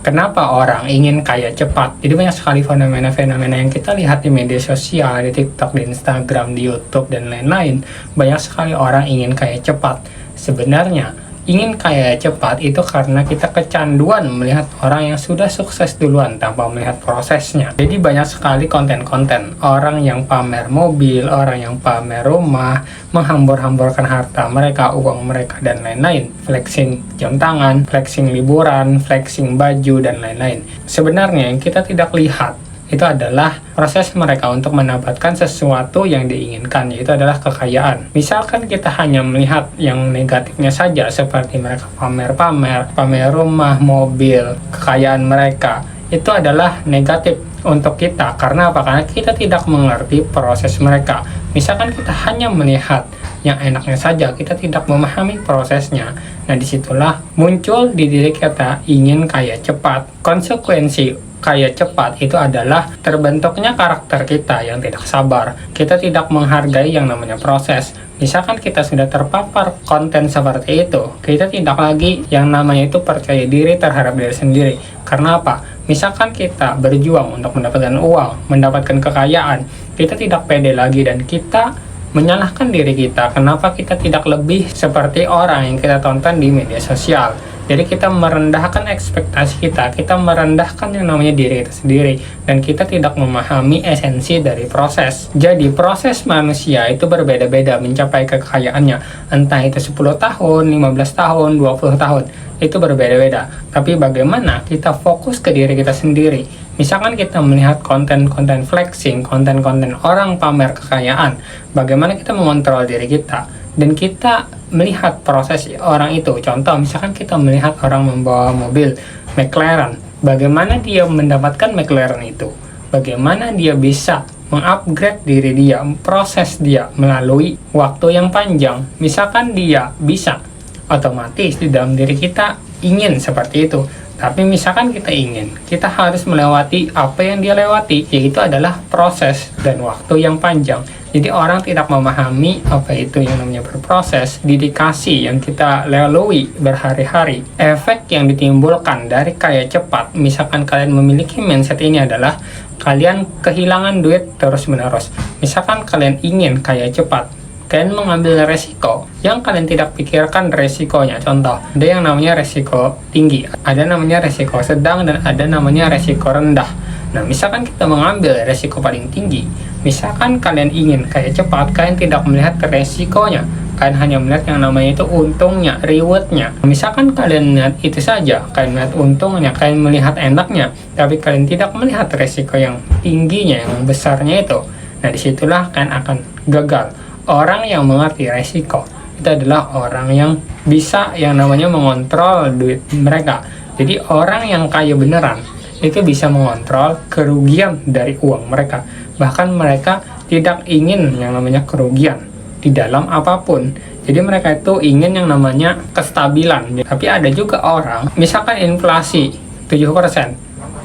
Kenapa orang ingin kaya cepat? Jadi banyak sekali fenomena-fenomena yang kita lihat di media sosial, di TikTok, di Instagram, di YouTube, dan lain-lain. Banyak sekali orang ingin kaya cepat. Sebenarnya, ingin kaya cepat itu karena kita kecanduan melihat orang yang sudah sukses duluan tanpa melihat prosesnya. Jadi banyak sekali konten-konten orang yang pamer mobil, orang yang pamer rumah, menghambur-hamburkan harta mereka, uang mereka, dan lain-lain. Flexing jam tangan, flexing liburan, flexing baju, dan lain-lain. Sebenarnya yang kita tidak lihat itu adalah proses mereka untuk mendapatkan sesuatu yang diinginkan, yaitu adalah kekayaan. Misalkan kita hanya melihat yang negatifnya saja, seperti mereka pamer rumah, mobil, kekayaan mereka, itu adalah negatif untuk kita. Karena apa? Karena kita tidak mengerti proses mereka. Misalkan kita hanya melihat yang enaknya saja, kita tidak memahami prosesnya. Nah, disitulah muncul di diri kita ingin kaya cepat. Konsekuensi kaya cepat itu adalah terbentuknya karakter kita yang tidak sabar. Kita tidak menghargai yang namanya proses. Misalkan kita sudah terpapar konten seperti itu, kita tidak lagi yang namanya itu percaya diri terhadap diri sendiri. Karena apa? Misalkan kita berjuang untuk mendapatkan uang, mendapatkan kekayaan, kita tidak pede lagi dan kita menyalahkan diri kita. Kenapa kita tidak lebih seperti orang yang kita tonton di media sosial? Jadi kita merendahkan ekspektasi kita merendahkan yang namanya diri kita sendiri, dan kita tidak memahami esensi dari proses. Jadi proses manusia itu berbeda-beda mencapai kekayaannya, entah itu 10 tahun, 15 tahun, 20 tahun, itu berbeda-beda. Tapi bagaimana kita fokus ke diri kita sendiri. Misalkan kita melihat konten-konten flexing, konten-konten orang pamer kekayaan, bagaimana kita mengontrol diri kita dan kita melihat proses orang itu. Contoh, misalkan kita melihat orang membawa mobil McLaren, bagaimana dia mendapatkan McLaren itu, bagaimana dia bisa mengupgrade diri dia, proses dia melalui waktu yang panjang. Misalkan dia bisa, otomatis di dalam diri kita ingin seperti itu. Tapi misalkan kita ingin, kita harus melewati apa yang dia lewati, yaitu adalah proses dan waktu yang panjang. Jadi orang tidak memahami apa itu yang namanya berproses, dedikasi yang kita lalui berhari-hari. Efek yang ditimbulkan dari kaya cepat, misalkan kalian memiliki mindset ini adalah kalian kehilangan duit terus-menerus. Misalkan kalian ingin kaya cepat, kalian mengambil resiko yang kalian tidak pikirkan resikonya. Contoh, ada yang namanya resiko tinggi, ada namanya resiko sedang, dan ada namanya resiko rendah. Nah, misalkan kita mengambil resiko paling tinggi, misalkan kalian ingin kaya cepat, kalian tidak melihat resikonya, kalian hanya melihat yang namanya itu untungnya, rewardnya. Misalkan kalian melihat itu saja, kalian melihat untungnya, kalian melihat enaknya, tapi kalian tidak melihat resiko yang tingginya, yang besarnya itu. Nah, disitulah kalian akan gagal. Orang yang mengerti resiko itu adalah orang yang bisa yang namanya mengontrol duit mereka. Jadi orang yang kaya beneran itu bisa mengontrol kerugian dari uang mereka. Bahkan mereka tidak ingin yang namanya kerugian di dalam apapun. Jadi mereka itu ingin yang namanya kestabilan. Tapi ada juga orang, misalkan inflasi 7%,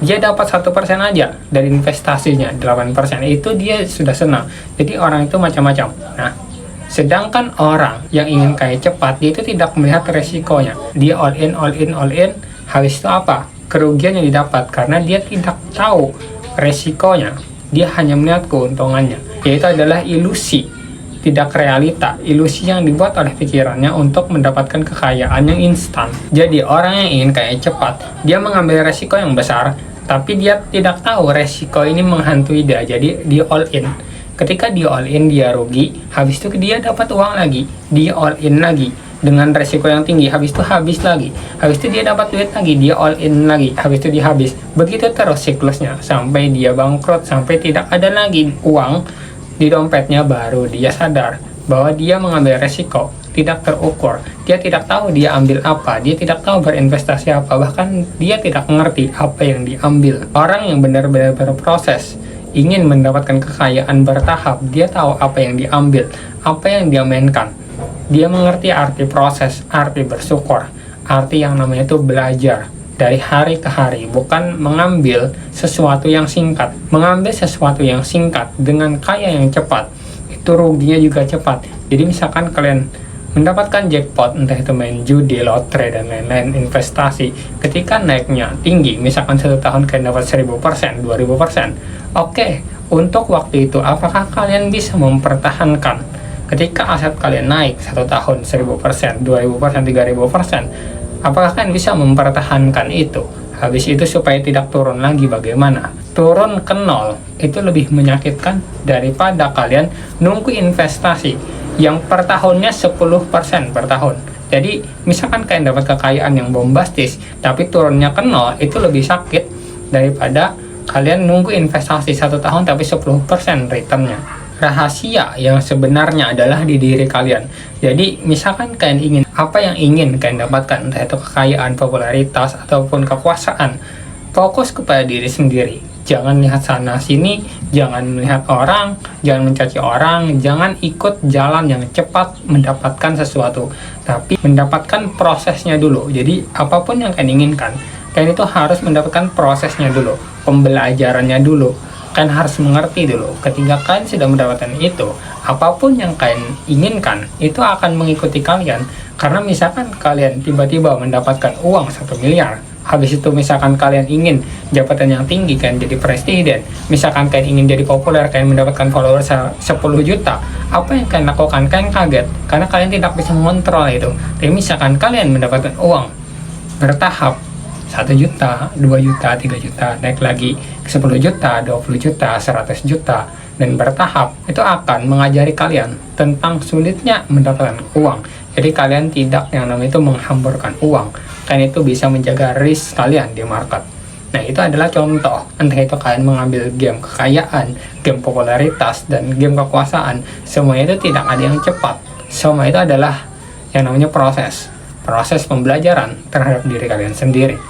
dia dapat 1% aja dari investasinya, 8%, itu dia sudah senang. Jadi orang itu macam-macam. Nah, sedangkan orang yang ingin kaya cepat, dia itu tidak melihat resikonya. Dia all in, habis itu apa? Kerugian yang didapat, karena dia tidak tahu resikonya. Dia hanya melihat keuntungannya, yaitu adalah ilusi, tidak realita, ilusi yang dibuat oleh pikirannya untuk mendapatkan kekayaan yang instan. Jadi orang yang ingin kaya cepat, dia mengambil resiko yang besar, tapi dia tidak tahu resiko ini menghantui dia, jadi dia all in. Ketika dia all in, dia rugi, habis itu dia dapat uang lagi, dia all in lagi dengan resiko yang tinggi, habis itu habis lagi, habis itu dia dapat duit lagi, dia all in lagi, habis itu dia habis. Begitu terus siklusnya sampai dia bangkrut, sampai tidak ada lagi uang di dompetnya. Baru dia sadar bahwa dia mengambil resiko tidak terukur, dia tidak tahu dia ambil apa, dia tidak tahu berinvestasi apa, bahkan dia tidak mengerti apa yang diambil. Orang yang benar-benar berproses ingin mendapatkan kekayaan bertahap, dia tahu apa yang diambil, apa yang dia mainkan. Dia mengerti arti proses, arti bersyukur, arti yang namanya itu belajar dari hari ke hari, bukan mengambil sesuatu yang singkat. Mengambil sesuatu yang singkat dengan kaya yang cepat, itu ruginya juga cepat. Jadi misalkan kalian mendapatkan jackpot, entah itu main judi, lotre, dan lain-lain, investasi, ketika naiknya tinggi, misalkan 1 tahun kalian dapat 1000%, 2000%, oke, untuk waktu itu, apakah kalian bisa mempertahankan ketika aset kalian naik 1 tahun 1000%, 2000%, 3000%, apakah kalian bisa mempertahankan itu? Habis itu supaya tidak turun lagi bagaimana? Turun ke nol itu lebih menyakitkan daripada kalian nunggu investasi yang per tahunnya 10% per tahun. Jadi misalkan kalian dapat kekayaan yang bombastis tapi turunnya ke nol, itu lebih sakit daripada kalian nunggu investasi 1 tahun tapi 10% returnnya. Rahasia yang sebenarnya adalah di diri kalian. Jadi misalkan kalian ingin, apa yang ingin kalian dapatkan, entah itu kekayaan, popularitas, ataupun kekuasaan, fokus kepada diri sendiri. Jangan lihat sana sini, jangan melihat orang, jangan mencaci orang, jangan ikut jalan yang cepat mendapatkan sesuatu, tapi mendapatkan prosesnya dulu. Jadi apapun yang kalian inginkan, kalian itu harus mendapatkan prosesnya dulu, pembelajarannya dulu. Kalian harus mengerti dulu. Ketika kalian sudah mendapatkan itu, apapun yang kalian inginkan itu akan mengikuti kalian. Karena misalkan kalian tiba-tiba mendapatkan uang 1 miliar, habis itu misalkan kalian ingin jabatan yang tinggi, kalian jadi presiden, misalkan kalian ingin jadi populer, kalian mendapatkan followers 10 juta, apa yang kalian lakukan? Kalian kaget karena kalian tidak bisa mengontrol itu. Tapi misalkan kalian mendapatkan uang bertahap, 1 juta, 2 juta, 3 juta, naik lagi ke 10 juta, 20 juta, 100 juta, dan bertahap, itu akan mengajari kalian tentang sulitnya mendapatkan uang. Jadi kalian tidak yang namanya itu menghamburkan uang. Kalian itu bisa menjaga risk kalian di market. Nah, itu adalah contoh. Entah itu kalian mengambil game kekayaan, game popularitas, dan game kekuasaan, semuanya itu tidak ada yang cepat. Semua itu adalah yang namanya proses pembelajaran terhadap diri kalian sendiri.